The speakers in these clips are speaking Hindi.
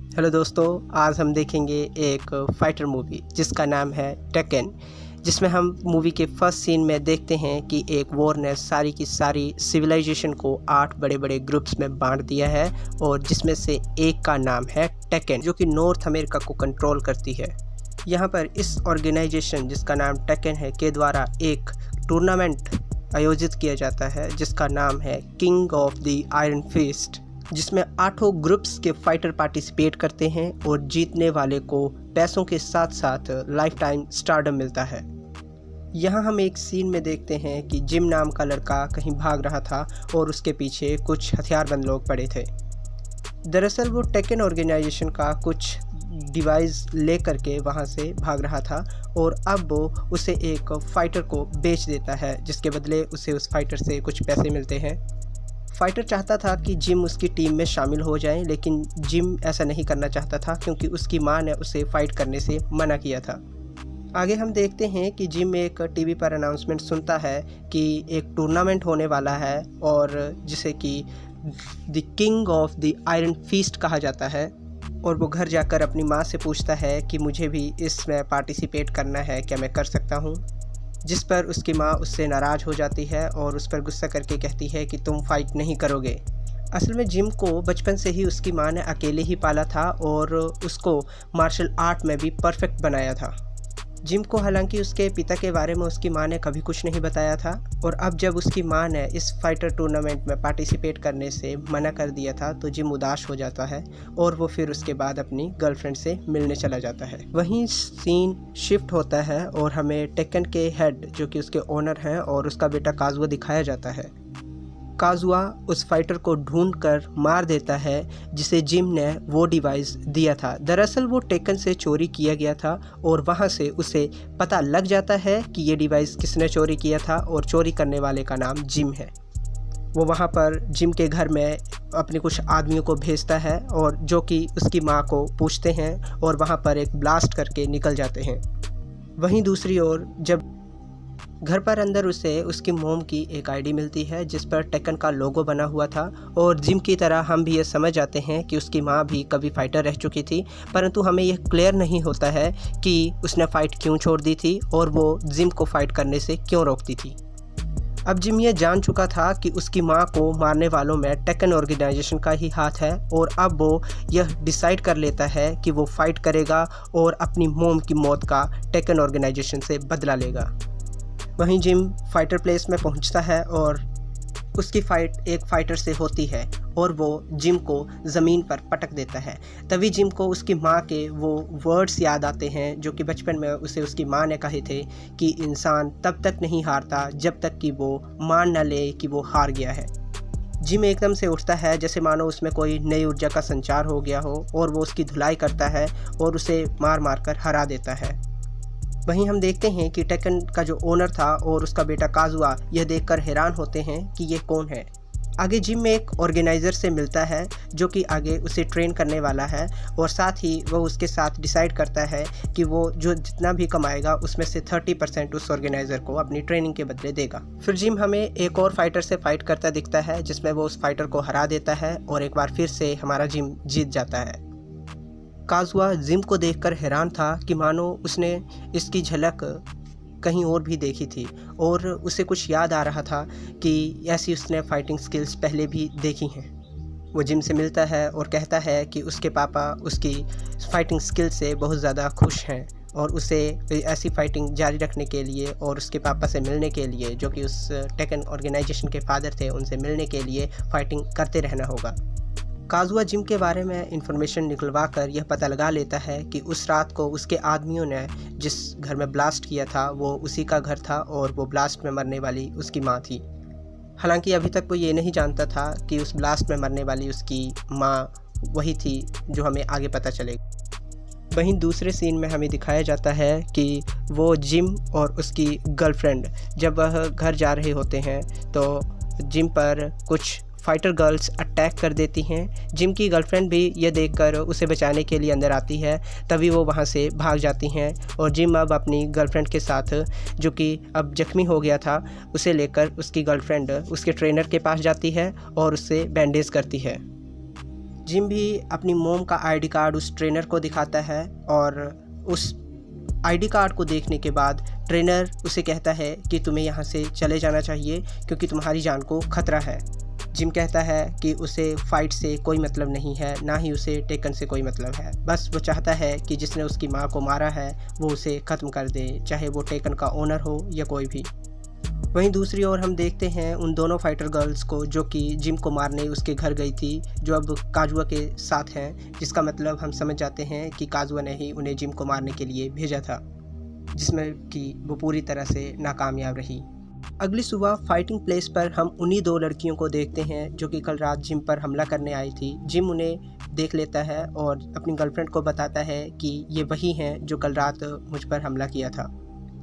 हेलो दोस्तों, आज हम देखेंगे एक फाइटर मूवी जिसका नाम है टेकन। जिसमें हम मूवी के फर्स्ट सीन में देखते हैं कि एक वॉर ने सारी की सारी सिविलाइजेशन को 8 बड़े बड़े ग्रुप्स में बांट दिया है और जिसमें से एक का नाम है टेकन, जो कि नॉर्थ अमेरिका को कंट्रोल करती है। यहाँ पर इस ऑर्गेनाइजेशन जिसका नाम टेकन है के द्वारा एक टूर्नामेंट आयोजित किया जाता है जिसका नाम है king of the iron fist, जिसमें 8 ग्रुप्स के फाइटर पार्टिसिपेट करते हैं और जीतने वाले को पैसों के साथ साथ लाइफ टाइम स्टारडम मिलता है। यहाँ हम एक सीन में देखते हैं कि जिम नाम का लड़का कहीं भाग रहा था और उसके पीछे कुछ हथियारबंद लोग पड़े थे। दरअसल वो टेकन ऑर्गेनाइजेशन का कुछ डिवाइस ले करके वहाँ से भाग रहा था और अब वो उसे एक फाइटर को बेच देता है, जिसके बदले उसे उस फाइटर से कुछ पैसे मिलते हैं। फाइटर चाहता था कि जिम उसकी टीम में शामिल हो जाए, लेकिन जिम ऐसा नहीं करना चाहता था क्योंकि उसकी मां ने उसे फाइट करने से मना किया था। आगे हम देखते हैं कि जिम एक टीवी पर अनाउंसमेंट सुनता है कि एक टूर्नामेंट होने वाला है और जिसे कि the king of the iron feast कहा जाता है। और वो घर जाकर अपनी माँ से पूछता है कि मुझे भी इसमें पार्टिसिपेट करना है, क्या मैं कर सकता हूँ। जिस पर उसकी माँ उससे नाराज़ हो जाती है और उस पर गुस्सा करके कहती है कि तुम फाइट नहीं करोगे। असल में जिम को बचपन से ही उसकी माँ ने अकेले ही पाला था और उसको मार्शल आर्ट में भी परफेक्ट बनाया था। जिम को हालांकि उसके पिता के बारे में उसकी माँ ने कभी कुछ नहीं बताया था और अब जब उसकी माँ ने इस फाइटर टूर्नामेंट में पार्टिसिपेट करने से मना कर दिया था तो जिम उदास हो जाता है और वो फिर उसके बाद अपनी गर्लफ्रेंड से मिलने चला जाता है। वहीं सीन शिफ्ट होता है और हमें टेकन के हेड जो कि उसके ओनर हैं और उसका बेटा काजुआ दिखाया जाता है। काजुआ उस फाइटर को ढूंढकर मार देता है जिसे जिम ने वो डिवाइस दिया था। दरअसल वो टेकन से चोरी किया गया था और वहाँ से उसे पता लग जाता है कि ये डिवाइस किसने चोरी किया था और चोरी करने वाले का नाम जिम है। वो वहाँ पर जिम के घर में अपने कुछ आदमियों को भेजता है और जो कि उसकी माँ को पूछते हैं और वहाँ पर एक ब्लास्ट करके निकल जाते हैं। वहीं दूसरी ओर जब घर पर अंदर उसे उसकी मोम की एक आईडी मिलती है जिस पर टेकन का लोगो बना हुआ था और जिम की तरह हम भी ये समझ जाते हैं कि उसकी माँ भी कभी फाइटर रह चुकी थी, परंतु हमें यह क्लियर नहीं होता है कि उसने फ़ाइट क्यों छोड़ दी थी और वो जिम को फाइट करने से क्यों रोकती थी। अब जिम ये जान चुका था कि उसकी माँ को मारने वालों में टेकन ऑर्गेनाइजेशन का ही हाथ है और अब वो यह डिसाइड कर लेता है कि वो फाइट करेगा और अपनी मोम की मौत का टेकन ऑर्गेनाइजेशन से बदला लेगा। वहीं जिम फाइटर प्लेस में पहुंचता है और उसकी फ़ाइट एक फ़ाइटर से होती है और वो जिम को ज़मीन पर पटक देता है। तभी जिम को उसकी माँ के वो वर्ड्स याद आते हैं जो कि बचपन में उसे उसकी माँ ने कहे थे कि इंसान तब तक नहीं हारता जब तक कि वो मान न ले कि वो हार गया है। जिम एकदम से उठता है जैसे मानो उसमें कोई नई ऊर्जा का संचार हो गया हो और वो उसकी धुलाई करता है और उसे मार मार कर हरा देता है। वहीं हम देखते हैं कि टेकन का जो ओनर था और उसका बेटा काजुआ यह देखकर हैरान होते हैं कि ये कौन है। आगे जिम में एक ऑर्गेनाइज़र से मिलता है जो कि आगे उसे ट्रेन करने वाला है और साथ ही वो उसके साथ डिसाइड करता है कि वो जो जितना भी कमाएगा उसमें से 30% उस ऑर्गेनाइज़र को अपनी ट्रेनिंग के बदले देगा। फिर जिम हमें एक और फाइटर से फाइट करता दिखता है जिसमें वो उस फाइटर को हरा देता है और एक बार फिर से हमारा जिम जीत जाता है। काजुआ जिम को देखकर हैरान था कि मानो उसने इसकी झलक कहीं और भी देखी थी और उसे कुछ याद आ रहा था कि ऐसी उसने फाइटिंग स्किल्स पहले भी देखी हैं। वो जिम से मिलता है और कहता है कि उसके पापा उसकी फाइटिंग स्किल से बहुत ज़्यादा खुश हैं और उसे ऐसी फाइटिंग जारी रखने के लिए और उसके पापा से मिलने के लिए, जो कि उस टेकन ऑर्गेनाइजेशन के फादर थे, उनसे मिलने के लिए फ़ाइटिंग करते रहना होगा। काजुआ जिम के बारे में इंफॉर्मेशन निकलवा कर यह पता लगा लेता है कि उस रात को उसके आदमियों ने जिस घर में ब्लास्ट किया था वो उसी का घर था और वो ब्लास्ट में मरने वाली उसकी माँ थी। हालांकि अभी तक वो ये नहीं जानता था कि उस ब्लास्ट में मरने वाली उसकी माँ वही थी, जो हमें आगे पता चलेगा। वहीं दूसरे सीन में हमें दिखाया जाता है कि वो जिम और उसकी गर्लफ्रेंड जब वह घर जा रहे होते हैं तो जिम पर कुछ फाइटर गर्ल्स अटैक कर देती हैं। जिम की गर्लफ्रेंड भी यह देखकर उसे बचाने के लिए अंदर आती है, तभी वो वहाँ से भाग जाती हैं और जिम अब अपनी गर्लफ्रेंड के साथ, जो कि अब जख्मी हो गया था, उसे लेकर उसकी गर्लफ्रेंड उसके ट्रेनर के पास जाती है और उससे बैंडेज करती है। जिम भी अपनी मोम का आईडी कार्ड उस ट्रेनर को दिखाता है और उस आईडी कार्ड को देखने के बाद ट्रेनर उसे कहता है कि तुम्हें यहाँ से चले जाना चाहिए क्योंकि तुम्हारी जान को खतरा है। जिम कहता है कि उसे फ़ाइट से कोई मतलब नहीं है, ना ही उसे टेकन से कोई मतलब है। बस वो चाहता है कि जिसने उसकी माँ को मारा है वो उसे ख़त्म कर दे, चाहे वो टेकन का ओनर हो या कोई भी। वहीं दूसरी ओर हम देखते हैं उन दोनों फाइटर गर्ल्स को जो कि जिम को मारने उसके घर गई थी, जो अब काजुआ के साथ हैं, जिसका मतलब हम समझ जाते हैं कि काजुआ ने ही उन्हें जिम को मारने के लिए भेजा था, जिसमें कि वो पूरी तरह से नाकामयाब रही। अगली सुबह फाइटिंग प्लेस पर हम उन्हीं दो लड़कियों को देखते हैं जो कि कल रात जिम पर हमला करने आई थी। जिम उन्हें देख लेता है और अपनी गर्लफ्रेंड को बताता है कि ये वही हैं जो कल रात मुझ पर हमला किया था।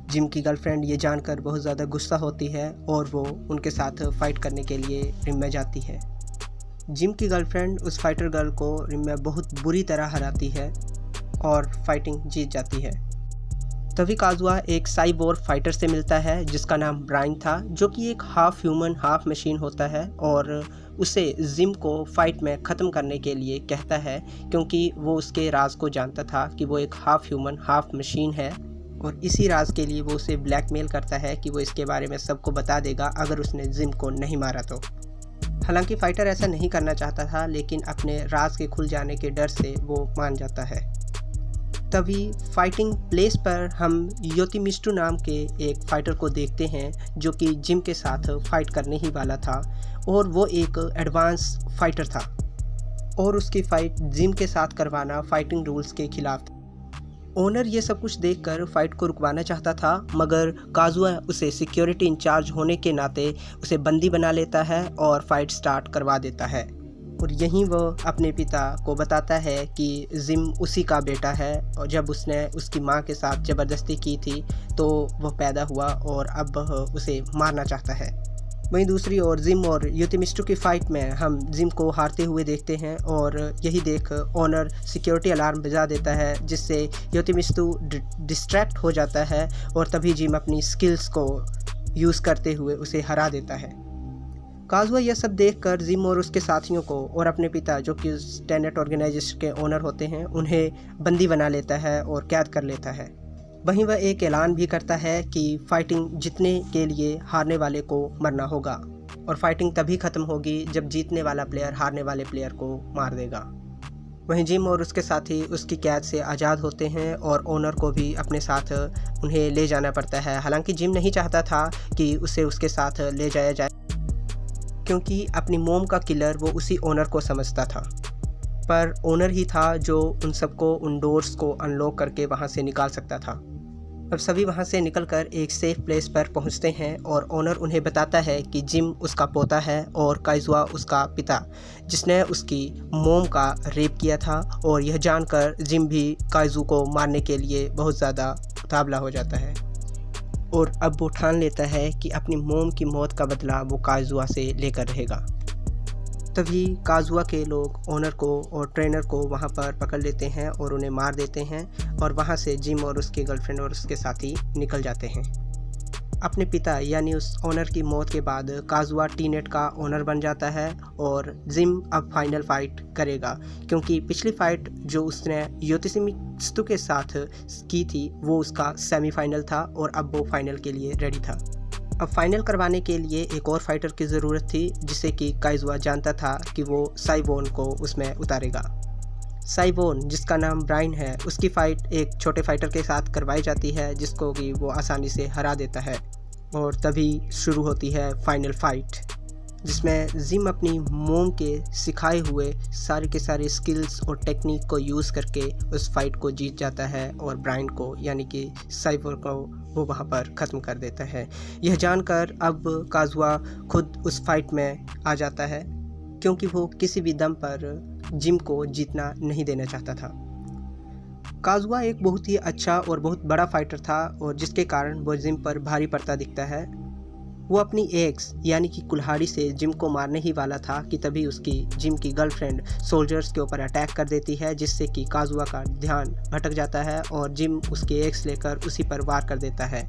जिम की गर्लफ्रेंड ये जानकर बहुत ज़्यादा गुस्सा होती है और वो उनके साथ फ़ाइट करने के लिए रिम में जाती है। जिम की गर्लफ्रेंड उस फाइटर गर्ल को रिम में बहुत बुरी तरह हराती है और फाइटिंग जीत जाती है। तभी काजुआ एक साइबोर्ग फाइटर से मिलता है जिसका नाम ब्राइन था, जो कि एक हाफ ह्यूमन हाफ मशीन होता है और उसे जिम को फाइट में ख़त्म करने के लिए कहता है क्योंकि वो उसके राज को जानता था कि वो एक हाफ ह्यूमन हाफ मशीन है और इसी राज के लिए वो उसे ब्लैकमेल करता है कि वो इसके बारे में सबको बता देगा अगर उसने जिम को नहीं मारा तो। हालांकि फाइटर ऐसा नहीं करना चाहता था, लेकिन अपने राज के खुल जाने के डर से वो मान जाता है। तभी फाइटिंग प्लेस पर हम योतिमिस्टू नाम के एक फाइटर को देखते हैं जो कि जिम के साथ फाइट करने ही वाला था और वो एक एडवांस फाइटर था और उसकी फ़ाइट जिम के साथ करवाना फाइटिंग रूल्स के खिलाफ था। ओनर ये सब कुछ देखकर फाइट को रुकवाना चाहता था, मगर काजुआ उसे सिक्योरिटी इंचार्ज होने के नाते उसे बंदी बना लेता है और फाइट स्टार्ट करवा देता है। और यहीं वो अपने पिता को बताता है कि जिम उसी का बेटा है और जब उसने उसकी माँ के साथ ज़बरदस्ती की थी तो वह पैदा हुआ और अब वह उसे मारना चाहता है। वहीं दूसरी ओर जिम और योतिमिस्टू की फ़ाइट में हम जिम को हारते हुए देखते हैं और यही देख ओनर सिक्योरिटी अलार्म बजा देता है जिससे योतिमिस्टू डिस्ट्रैक्ट हो जाता है और तभी जिम अपनी स्किल्स को यूज़ करते हुए उसे हरा देता है। काजुआ यह सब देखकर जिम और उसके साथियों को और अपने पिता जो कि उस टेनेट ऑर्गेनाइजेशन के ओनर होते हैं उन्हें बंदी बना लेता है और कैद कर लेता है। वहीं वह एक ऐलान भी करता है कि फाइटिंग जीतने के लिए हारने वाले को मरना होगा और फाइटिंग तभी ख़त्म होगी जब जीतने वाला प्लेयर हारने वाले प्लेयर को मार देगा। वहीं जिम और उसके साथी उसकी कैद से आज़ाद होते हैं और ओनर को भी अपने साथ उन्हें ले जाना पड़ता है। हालांकि जिम नहीं चाहता था कि उसे उसके साथ ले जाया जाए क्योंकि अपनी मोम का किलर वो उसी ओनर को समझता था, पर ओनर ही था जो उन सबको उन डोर्स को अनलॉक करके वहाँ से निकाल सकता था। अब सभी वहाँ से निकलकर एक सेफ प्लेस पर पहुँचते हैं और ओनर उन्हें बताता है कि जिम उसका पोता है और काजुआ उसका पिता जिसने उसकी मोम का रेप किया था। और यह जानकर जिम भी काजू को मारने के लिए बहुत ज़्यादा उतावला हो जाता है और अब वो ठान लेता है कि अपनी मोम की मौत का बदला वो काजुआ से लेकर रहेगा। तभी काजुआ के लोग ओनर को और ट्रेनर को वहाँ पर पकड़ लेते हैं और उन्हें मार देते हैं और वहाँ से जिम और उसके गर्लफ्रेंड और उसके साथी निकल जाते हैं। अपने पिता यानी उस ओनर की मौत के बाद काजुआ टीनेट का ओनर बन जाता है और जिम अब फाइनल फाइट करेगा क्योंकि पिछली फाइट जो उसने योतिमिस्टू के साथ की थी वो उसका सेमीफाइनल था और अब वो फाइनल के लिए रेडी था। अब फाइनल करवाने के लिए एक और फाइटर की ज़रूरत थी जिसे कि काजुआ जानता था कि वो साइबोन को उसमें उतारेगा। साइबोन जिसका नाम ब्राइन है उसकी फ़ाइट एक छोटे फाइटर के साथ करवाई जाती है जिसको कि वो आसानी से हरा देता है और तभी शुरू होती है फाइनल फाइट जिसमें जिम अपनी मोम के सिखाए हुए सारे के सारे स्किल्स और टेक्निक को यूज़ करके उस फाइट को जीत जाता है और ब्राइन को यानी कि साइबोर को वो वहाँ पर ख़त्म कर देता है। यह जानकर अब काजुआ खुद उस फाइट में आ जाता है क्योंकि वो किसी भी दम पर जिम को जीतना नहीं देना चाहता था। काजुआ एक बहुत ही अच्छा और बहुत बड़ा फाइटर था और जिसके कारण वो जिम पर भारी पड़ता दिखता है। वो अपनी एक्स यानी कि कुल्हाड़ी से जिम को मारने ही वाला था कि तभी उसकी जिम की गर्लफ्रेंड सोल्जर्स के ऊपर अटैक कर देती है जिससे कि काजुआ का ध्यान भटक जाता है और जिम उसके एक्स लेकर उसी पर वार कर देता है।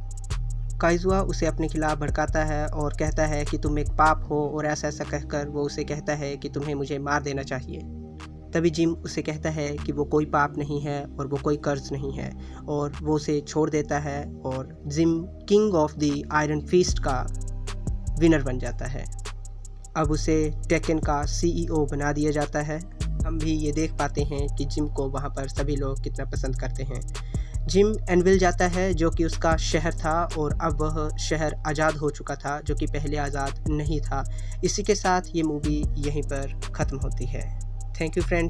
काजुआ उसे अपने खिलाफ भड़काता है और कहता है कि तुम एक पाप हो और ऐसा ऐसा कहकर वो उसे कहता है कि तुम्हें मुझे मार देना चाहिए। तभी जिम उसे कहता है कि वो कोई पाप नहीं है और वो कोई कर्ज नहीं है, और वो उसे छोड़ देता है और Jim king of the iron fist का विनर बन जाता है। अब उसे टेकन का CEO बना दिया जाता है। हम भी ये देख पाते हैं कि जिम को वहाँ पर सभी लोग कितना पसंद करते हैं। जिम एनविल जाता है जो कि उसका शहर था, और अब वह शहर आज़ाद हो चुका था जो कि पहले आज़ाद नहीं था। इसी के साथ ये मूवी यहीं पर ख़त्म होती है। Thank you friends.